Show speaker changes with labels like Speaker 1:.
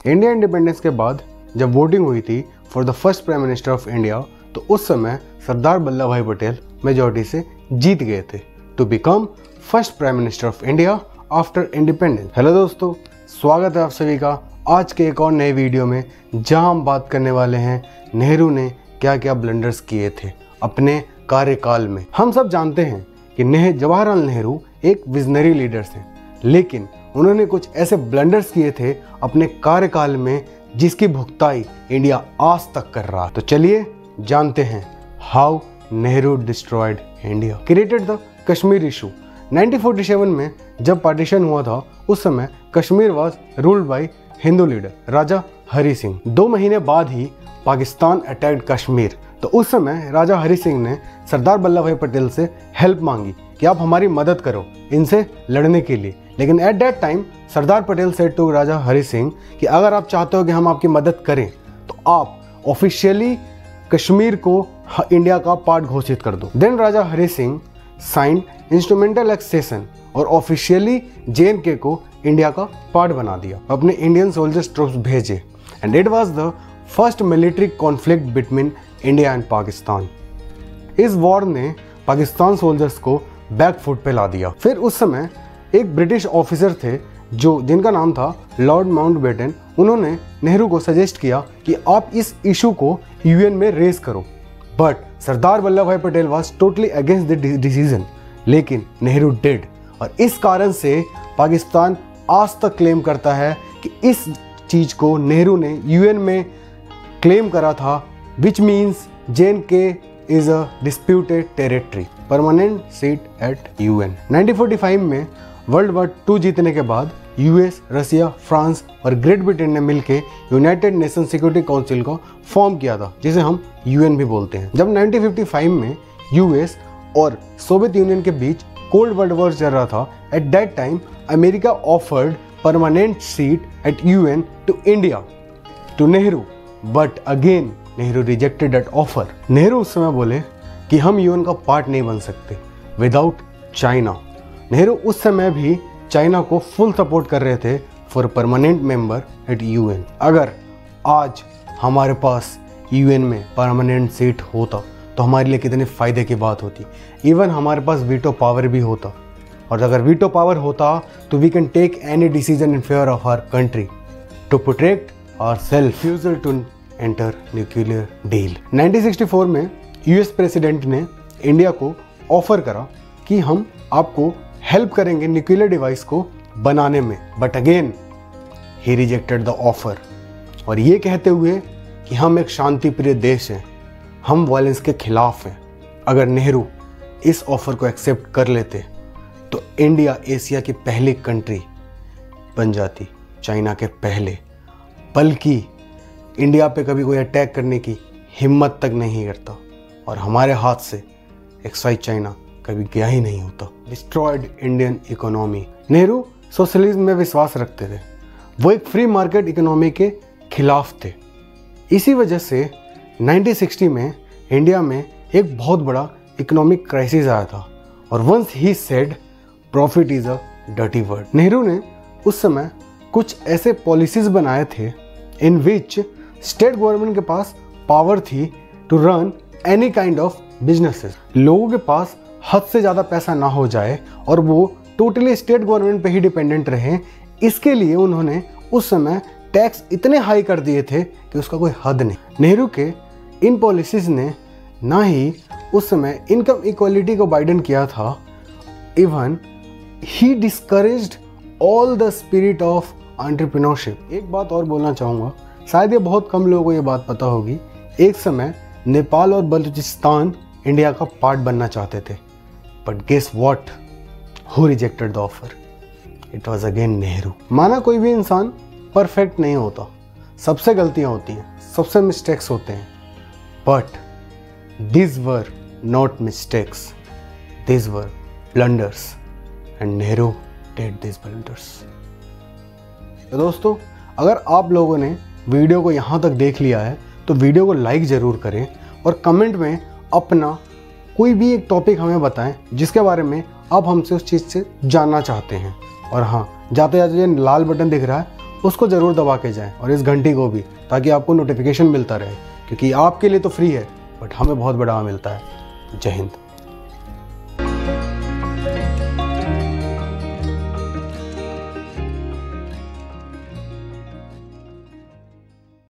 Speaker 1: India independence के बाद जब वोटिंग हुई थी for the first prime minister of India, तो उस समय सरदार वल्लभ भाई पटेल मेजॉरिटी से जीत गए थे to become first prime minister of India after independence. Hello दोस्तों, स्वागत है आप सभी का आज के एक और नए वीडियो में, जहां हम बात करने वाले हैं नेहरू ने क्या क्या ब्लंडर्स किए थे अपने कार्यकाल में। हम सब जानते हैं कि जवाहरलाल नेहरू एक विजनरी लीडर्स हैं, लेकिन उन्होंने कुछ ऐसे ब्लंडर्स किए थे अपने कार्यकाल में जिसकी भुगताई इंडिया आज तक कर रहा। तो चलिए जानते हैं how Nehru destroyed India, created the Kashmir issue. 1947 में जब पार्टीशन हुआ था, उस समय Kashmir was ruled by Hindu leader Raja Hari Singh. 2 महीने बाद ही पाकिस्तान अटैक्ड कश्मीर। तो उस समय राजा हरि सिंह ने सरदार वल्लभ भाई पटेल से हेल्प मांगी कि आप हमारी मदद करो इनसे लड़ने के लिए। लेकिन at that time Sardar Patel said to Raja Hari Singh कि अगर आप चाहते हो कि हम आपकी मदद करें तो आप ऑफिशियली कश्मीर को इंडिया का पार्ट घोषित कर दो। Then Raja Hari Singh signed instrumental accession और ऑफिशियली JNK को इंडिया का पार्ट बना दिया। अपने इंडियन सोल्जर्स ट्रूप्स भेजे and it was the first military conflict between India and Pakistan. इस वॉर ने पाकिस्तान सोल्जर्स को बैक फुट पे ला दिया। फिर उस समय एक ब्रिटिश ऑफिसर थे जिनका नाम था लॉर्ड माउंटबेटन। उन्होंने नेहरू को सजेस्ट किया कि आप इस इशू को UN में रेज करो, बट सरदार वल्लभ भाई Patel was totally against the decision, लेकिन नेहरू डिड। और इस कारण से पाकिस्तान आज तक क्लेम करता है कि इस चीज को नेहरू ने UN में क्लेम करा था, which means JNK is a disputed territory, permanent seat at UN। 1945 में वर्ल्ड वॉर 2 जीतने के बाद US, रसिया, फ्रांस और ग्रेट ब्रिटेन ने मिलकर यूनाइटेड नेशन सिक्योरिटी काउंसिल को फॉर्म किया था, जिसे हम UN भी बोलते हैं। जब 1955 में US और सोवियत यूनियन के बीच कोल्ड वर्ल्ड वॉर चल रहा था, at that time America offered permanent seat at UN to India to Nehru, but again Nehru rejected that offer. Nehru उस समय बोले कि हम UN का पार्ट नहीं बन सकते विदाउट चाइना। नेहरू उस समय भी चाइना को फुल सपोर्ट कर रहे थे for permanent member eight UN। अगर आज हमारे पास UN में परमानेंट सीट होता तो हमारे लिए कितने फायदे की बात होती। इवन हमारे पास वीटो पावर भी होता, और अगर वीटो पावर होता तो we can take any decision in favour of our country to protect ourself, refusal to enter nuclear deal. 1964 में US प्रेसिडेंट ने इंडिया को ऑफर करा कि हम आपको हेल्प करेंगे न्यूक्लियर डिवाइस को बनाने में, but again he rejected the offer, और ये कहते हुए कि हम एक शांति प्रिय देश हैं, हम वायलेंस के खिलाफ हैं। अगर नेहरू इस ऑफर को एक्सेप्ट कर लेते तो इंडिया एशिया की पहली कंट्री बन जाती, चाइना के पहले। बल्कि इंडिया पे कभी कोई अटैक करने की हिम्मत तक नहीं करता, और हमारे हाथ से एक्साइड चाइना कभी गया ही नहीं होता। Destroyed Indian economy. Nehru socialism में विश्वास रखते थे, वो एक फ्री मार्केट इकोनॉमी के खिलाफ थे। इसी वजह से 1960 में इंडिया में एक बहुत बड़ा इकोनॉमिक क्राइसिस आया था, और once he said profit is a dirty word. Nehru ने उस समय कुछ ऐसे पॉलिसीज बनाए थे इन विच स्टेट गवर्नमेंट के पास पावर थी to run any kind of businesses. लोगों के पास हद से ज़्यादा पैसा ना हो जाए और वो टोटली स्टेट गवर्नमेंट पे ही डिपेंडेंट रहे। इसके लिए उन्होंने उस समय टैक्स इतने हाई कर दिए थे कि उसका कोई हद नहीं। नेहरू के इन पॉलिसीज ने ना ही उस समय इनकम इक्वालिटी को वाइडन किया था, even he discouraged all the spirit of entrepreneurship. एक बात और बोलना चाहूँगा, शायद ये बहुत कम लोगों को ये बात पता होगी, एक समय नेपाल और बलूचिस्तान इंडिया का पार्ट बनना चाहते थे, but guess what, who rejected the offer? It was again Nehru. माना कोई भी इंसान परफेक्ट नहीं होता, सबसे गलतियां होती हैं, सबसे मिस्टेक्स होते हैं, but these were not mistakes, these were blunders and Nehru did these blunders। तो दोस्तों, अगर आप लोगों ने वीडियो को यहाँ तक देख लिया है तो वीडियो को लाइक ज़रूर करें, और कमेंट में अपना कोई भी एक टॉपिक हमें बताएं जिसके बारे में आप हमसे उस चीज़ से जानना चाहते हैं। और हाँ, जाते जाते जो लाल बटन दिख रहा है उसको ज़रूर दबा के जाएं और इस घंटी को भी, ताकि आपको नोटिफिकेशन मिलता रहे, क्योंकि आपके लिए तो फ्री है बट हमें बहुत बड़ा मिलता है। जय हिंद।